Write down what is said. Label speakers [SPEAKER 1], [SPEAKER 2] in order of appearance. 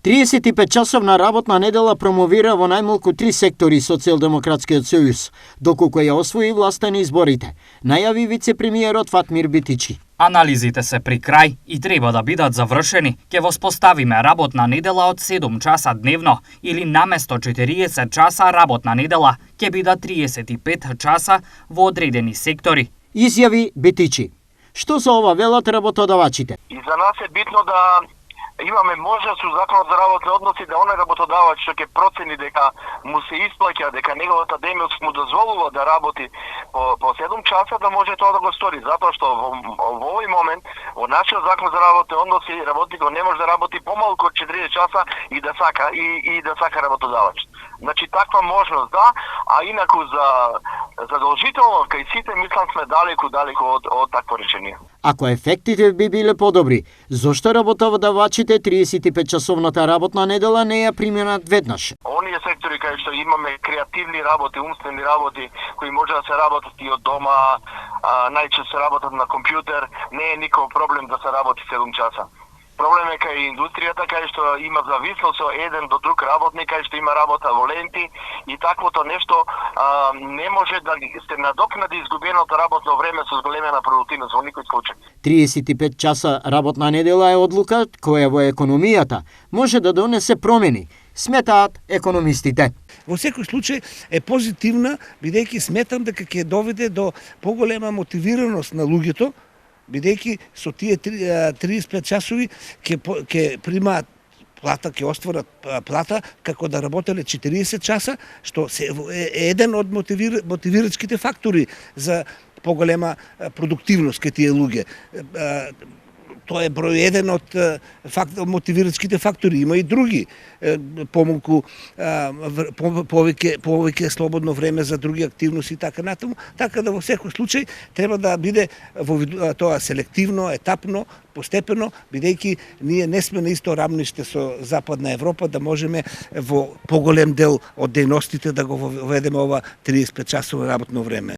[SPEAKER 1] 35-часовна работна недела промовира во најмалку 3 сектори Социјалдемократскиот сојуз, доколку ја освои власта на изборите, најави вице-премиерот Фатмир Битичи.
[SPEAKER 2] Анализите се при крај и треба да бидат завршени. Ќе воспоставиме работна недела од 7 часа дневно или наместо 40 часа работна недела ќе бидат 35 часа во одредени сектори.
[SPEAKER 1] Изјави Битичи. Што за ова велат работодавачите?
[SPEAKER 3] И за нас е битно да имаме можност со законот за работни односи да оној работодавач што ќе процени дека му се исплаќа, дека неговата дејност му дозволува да работи по 7 часа, да може тоа да го стори, затоа што во овој момент во нашиот закон за работни односи работникот не може да работи помалку од 40 часа и да сака работодавач. Значи таква можност да, а инаку за задолжително кај сите мислам сме далеку од такво решение.
[SPEAKER 1] Ако ефектите би биле подобри, зошто работодавачите 35-часовната работна недела не ја применат веднаш?
[SPEAKER 3] Оние сектори кај што имаме креативни работи, умствени работи, кои може да се работат и од дома, најчесто се работат на компјутер, не е никој проблем да се работи 7 часа. Проблем е кај индустријата, кај што има зависност од еден до друг работник, кај што има работа во ленти и таквото нешто не може да се надокнади изгубеното работно време со зголемена продуктивност во никој случај.
[SPEAKER 1] 35 часа работна недела е одлука која во економијата може да донесе промени, сметаат економистите.
[SPEAKER 4] Во секој случај е позитивна, бидејќи сметам дека ќе доведе до поголема мотивираност на луѓето, бидејќи со тие 35 часови ќе примаат плата, ќе остварат плата како да работеле 40 часа, што е еден од мотивирачките фактори за поголема продуктивност кај тие луѓе. Тоа е број еден од мотивирачките фактори. Има и други. Помалку, повеќе слободно време за други активности и така натаму. Така да во секој случај треба да биде тоа селективно, етапно, постепено, бидејќи ние не сме на исто рамниште со Западна Европа, да можеме во поголем дел од дејностите да го воведеме ова 35 часово работно време.